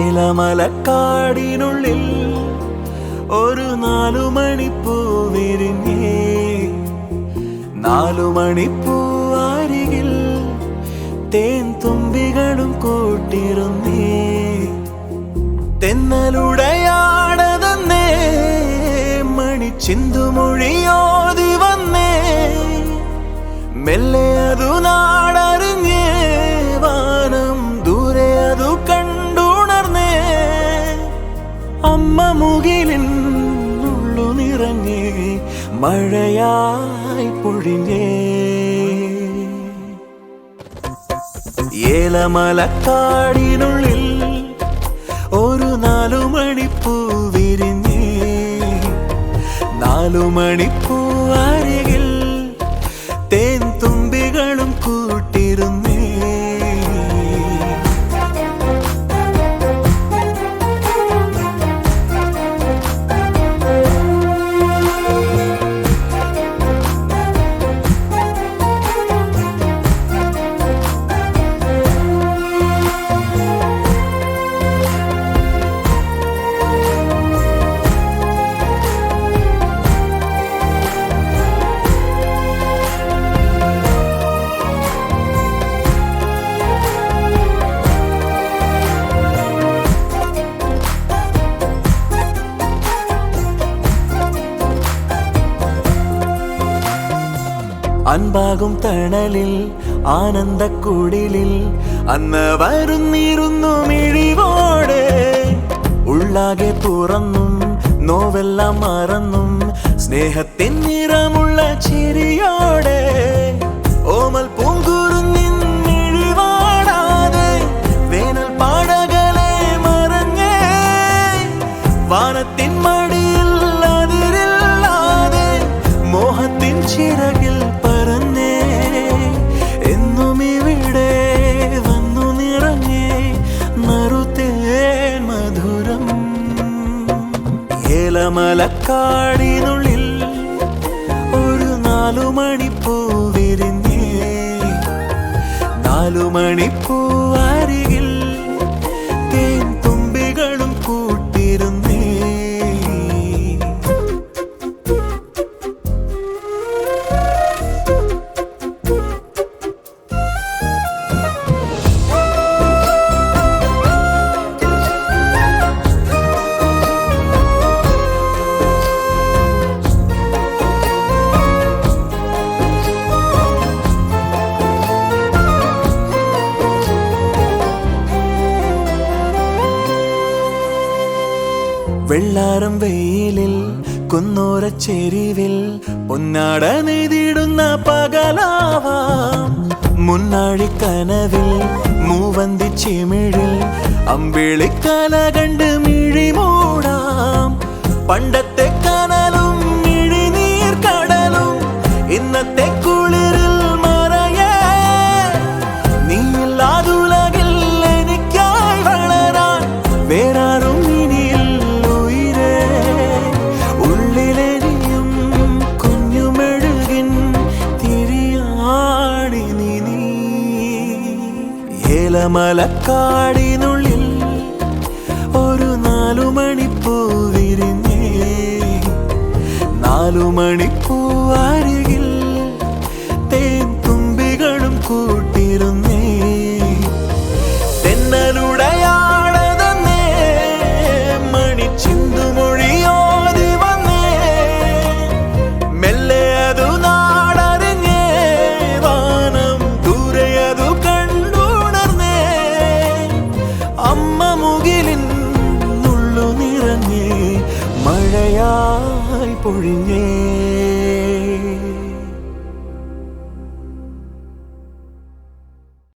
ഏലമലക്കാടിനുള്ളിൽ ഒരു 4 മണിപ്പൂ വിരിഞ്ഞേ. 4 മണിപ്പൂ അരികിൽ തേൻ തുമ്പികളും കൂട്ടിരുന്നേ. തെന്നലുടയാടതന്നേ മണിച്ചിന്തുമൊഴിയോതി വന്നേ. മെല്ലെ അതു നാടറിഞ്ഞേ, വാനം ദൂരെ അതു കണ്ടുണർന്നേ. അമ്മ മുകിലിൻ ഉള്ളു നിറഞ്ഞേ, മഴയായി പൊഴിഞ്ഞേ. ഏലമലക്കാടിനുള്ളിൽ ഒരു 4 മണിപ്പൂ വിരിഞ്ഞേ. 4 മണിപ്പൂ അരികിൽ തേൻ തുമ്പികളും കൂട്ടിരുന്നേ. അൻപാകും തണലിൽ ആനന്ദക്കുടിലിൽ അന്ന് വരുന്നിരുന്നു മിഴിവോടെ. ഉള്ളാകെ തുറന്നും നോവെല്ലാം മറന്നും സ്നേഹത്തിൻ നിറമുള്ള ചിരിയോടെ. ഓമൽ പൂങ്കുരുന്നിൻ മിഴിവാടാതെ വേനൽ പാടകളെ മറഞ്ഞേ. വാനത്തിൻ മടിയിൽ അതിരില്ലാതെ മോഹത്തിൻ ചിറകിൽ പറന്നേ. എന്നും ഇവിടെ വന്നു നിറഞ്ഞേ നറുതേൻ മധുരം. ഏലമലക്കാടിനുള്ളിൽ ഒരു 4 മണിപ്പൂ വിരിഞ്ഞേ. 4 മണിപ്പൂ അരികിൽ തേൻ തുമ്പികളും കൂട്ടിരുന്നേ. വെള്ളാരം വെയിലിൽ കുന്നോരച്ചെരിവിൽ പൊന്നാട നെയ്തിടുന്ന പകലാവാം. മുന്നാഴിക്കനവിൽ മൂവന്തി ചിമിഴിൽ അമ്പിളിക്കല കണ്ട് മിഴി മൂടാം. പണ്ടത്തെ കനലും മിഴിനീർ കടലും ഇന്നത്തെ കുളിരിൽ മറയേ. നീയില്ലാതുലകിൽ എനിക്കായി വളരാൻ വേറാരും ഇനിയിൽ ഉയിരേ. ഉള്ളിലെരിയും കുഞ്ഞുമെഴുകിൻ തിരിയാടി നീ. ഏലമലക്കാടിനുള്ളിൽ ഒരു 4 മണിപ്പൂ വിരിഞ്ഞേ. 4 മണിപ്പൂ അരികിൽ തേൻ തുമ്പികളും കൂട്ടിരുന്നേ. തെന്നലുടയാടതന്നേ മണിച്ചിന്തുമൊഴിയോതി വന്നേ. മെല്ലെ അതു നാടറിഞ്ഞേ, വാനം ദൂരെ അതു കണ്ടുണർന്നേ. അമ്മ മുകിലിൻ ഉള്ളു നിറഞ്ഞേ, മഴയായി പൊഴിഞ്ഞേ.